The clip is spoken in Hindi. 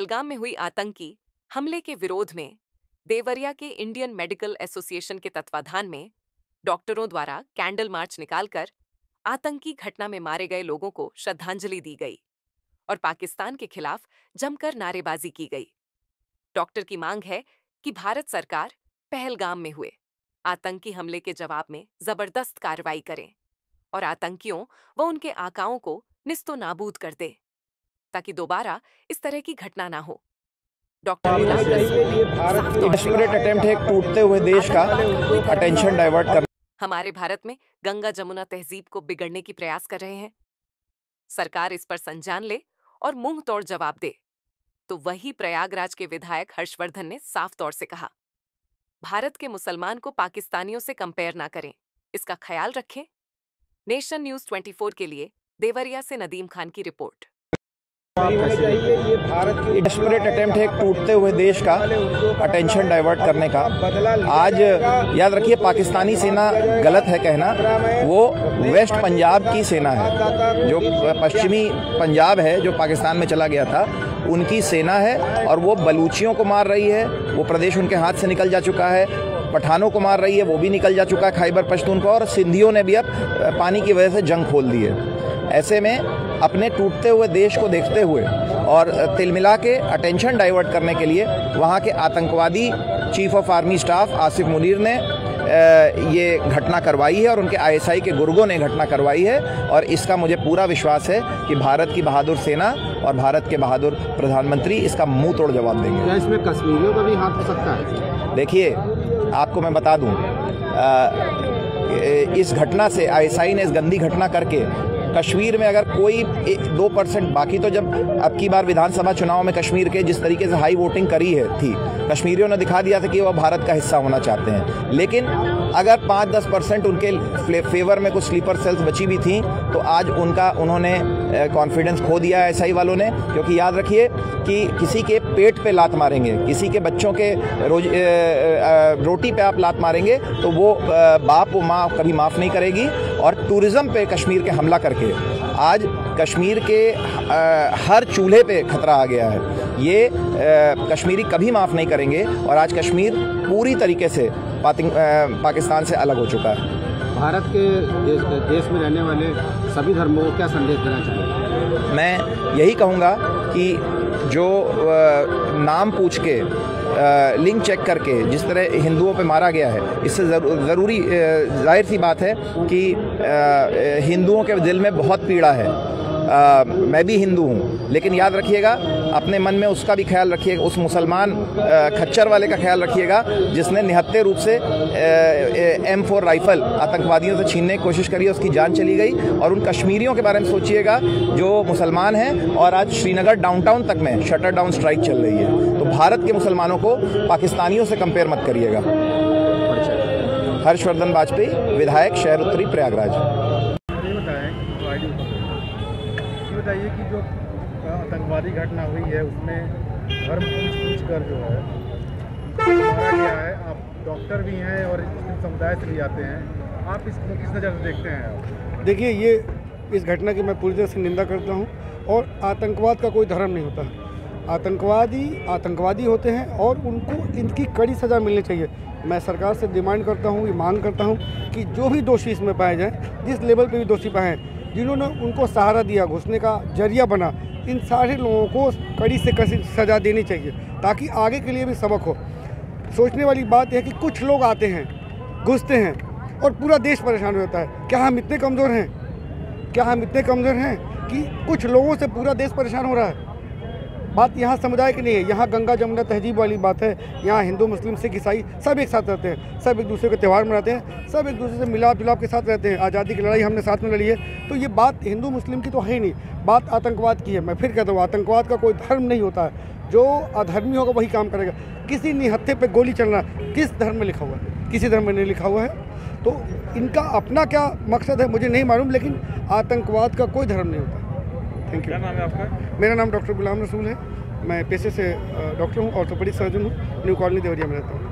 पहलगाम में हुई आतंकी हमले के विरोध में देवरिया के इंडियन मेडिकल एसोसिएशन के तत्वाधान में डॉक्टरों द्वारा कैंडल मार्च निकालकर आतंकी घटना में मारे गए लोगों को श्रद्धांजलि दी गई और पाकिस्तान के खिलाफ जमकर नारेबाजी की गई। डॉक्टर की मांग है कि भारत सरकार पहलगाम में हुए आतंकी हमले के जवाब में जबरदस्त कार्रवाई करे और आतंकियों व उनके आकाओं को निस्तो नाबूद कर दे ताकि दोबारा इस तरह की घटना ना हो। डॉक्टर डेस्परेट अटेम्प्ट है टूटते हुए देश का अटेंशन डाइवर्ट करना। हमारे भारत में गंगा जमुना तहजीब को बिगड़ने की प्रयास कर रहे हैं। सरकार इस पर संज्ञान ले और मुंह तोड़ जवाब दे। तो वही प्रयागराज के विधायक हर्षवर्धन ने साफ तौर से कहा, भारत के मुसलमान को पाकिस्तानियों से कंपेयर ना करें, इसका ख्याल रखें। नेशन न्यूज़ 24 के लिए देवरिया से नदीम खान की रिपोर्ट। डेस्परेट अटेम्प्ट है टूटते हुए देश का अटेंशन डाइवर्ट करने का। आज याद रखिए, पाकिस्तानी सेना गलत है कहना, वो वेस्ट पंजाब की सेना है। जो पश्चिमी पंजाब है जो पाकिस्तान में चला गया था, उनकी सेना है और वो बलूचियों को मार रही है। वो प्रदेश उनके हाथ से निकल जा चुका है। पठानों को मार रही है, वो भी निकल जा चुका है खैबर पख्तूनख्वा, और सिंधियों ने भी अब पानी की वजह से जंग खोल दी है। ऐसे में अपने टूटते हुए देश को देखते हुए और तिलमिला के अटेंशन डाइवर्ट करने के लिए वहाँ के आतंकवादी chief of army staff Asif Munir ने ये घटना करवाई है और उनके आईएसआई के गुर्गों ने घटना करवाई है। और इसका मुझे पूरा विश्वास है कि भारत की बहादुर सेना और भारत के बहादुर प्रधानमंत्री इसका मुंह तोड़ जवाब देंगे। क्या इसमें कश्मीरियों का भी हाथ हो सकता है? देखिए, आपको मैं बता दूं, इस घटना से आईएसआई ने इस गंदी घटना करके कश्मीर में अगर कोई 2%, बाकी तो जब अब की बार विधानसभा चुनाव में कश्मीर के जिस तरीके से हाई वोटिंग करी थी, कश्मीरियों ने दिखा दिया था कि वो भारत का हिस्सा होना चाहते हैं। लेकिन अगर 5-10% उनके फेवर में कुछ स्लीपर सेल्स बची भी थी, तो आज उन्होंने कॉन्फिडेंस खो दिया है एसआई वालों ने। क्योंकि याद रखिए कि किसी के पेट पे लात मारेंगे, किसी के बच्चों के रोटी पे आप लात मारेंगे तो वो बाप व माँ कभी माफ़ नहीं करेगी। और टूरिज़्म पे कश्मीर के हमला करके आज कश्मीर के हर चूल्हे पे खतरा आ गया है। ये कश्मीरी कभी माफ़ नहीं करेंगे और आज कश्मीर पूरी तरीके से पाकिस्तान से अलग हो चुका है। भारत के देश में रहने वाले सभी धर्मों को क्या संदेश देना चाहिए? मैं यही कहूँगा कि जो नाम पूछ के लिंक चेक करके जिस तरह हिंदुओं पे मारा गया है, इससे ज़रूरी जाहिर सी बात है कि हिंदुओं के दिल में बहुत पीड़ा है। मैं भी हिंदू हूँ, लेकिन याद रखिएगा, अपने मन में उसका भी ख्याल रखिएगा, उस मुसलमान खच्चर वाले का ख्याल रखिएगा जिसने निहत्थे रूप से M4 राइफल आतंकवादियों से छीनने की कोशिश करी, उसकी जान चली गई। और उन कश्मीरियों के बारे में सोचिएगा जो मुसलमान हैं और आज श्रीनगर डाउनटाउन तक में शटर डाउन स्ट्राइक चल रही है। तो भारत के मुसलमानों को पाकिस्तानियों से कंपेयर मत करिएगा। हर्षवर्धन वाजपेयी, विधायक, शहर उत्तरी, प्रयागराज। बताइए कि जो आतंकवादी घटना हुई है उसमें धर्म पूछ कर जो है मारा गया है। आप डॉक्टर भी हैं और मुस्लिम समुदाय से भी आते हैं, आप इसको किस नज़र से देखते हैं? देखिए, ये इस घटना की मैं पूरी तरह से निंदा करता हूँ। और आतंकवाद का कोई धर्म नहीं होता। आतंकवादी होते हैं और उनको इनकी कड़ी सज़ा मिलनी चाहिए। मैं सरकार से डिमांड करता हूँ, ये मांग करता हूँ कि जो भी दोषी इसमें पाए जाएँ, जिस लेवल पे भी दोषी पाए हैं, जिन्होंने उनको सहारा दिया, घुसने का जरिया बना, इन सारे लोगों को कड़ी से कड़ी सज़ा देनी चाहिए ताकि आगे के लिए भी सबक हो। सोचने वाली बात है कि कुछ लोग आते हैं, घुसते हैं और पूरा देश परेशान हो जाता है। क्या हम इतने कमज़ोर हैं? क्या हम इतने कमज़ोर हैं कि कुछ लोगों से पूरा देश परेशान हो रहा है? बात यहाँ समुदाय की नहीं है, यहाँ गंगा जमुना तहजीब वाली बात है। यहाँ हिंदू, मुस्लिम, सिख, ईसाई सब एक साथ रहते हैं, सब एक दूसरे के त्यौहार मनाते हैं, सब एक दूसरे से मिलाप जुलाप के साथ रहते हैं। आज़ादी की लड़ाई हमने साथ में लड़ी है। तो ये बात हिंदू मुस्लिम की तो है ही नहीं, बात आतंकवाद की है। मैं फिर कहता हूँ, आतंकवाद का कोई धर्म नहीं होता है। जो अधर्मी होगा वही काम करेगा। किसी निहत्थे पे गोली चलना किस धर्म में लिखा हुआ है? किसी धर्म में नहीं लिखा हुआ है। तो इनका अपना क्या मकसद है मुझे नहीं मालूम, लेकिन आतंकवाद का कोई धर्म नहीं होता। Thank you. क्या नाम है आपका? मेरा नाम डॉक्टर गुलाम रसूल है। मैं पेशे से डॉक्टर हूँ, ऑर्थोपेडिक सर्जन हूँ। न्यू कॉलोनी देवरिया में रहता हूँ।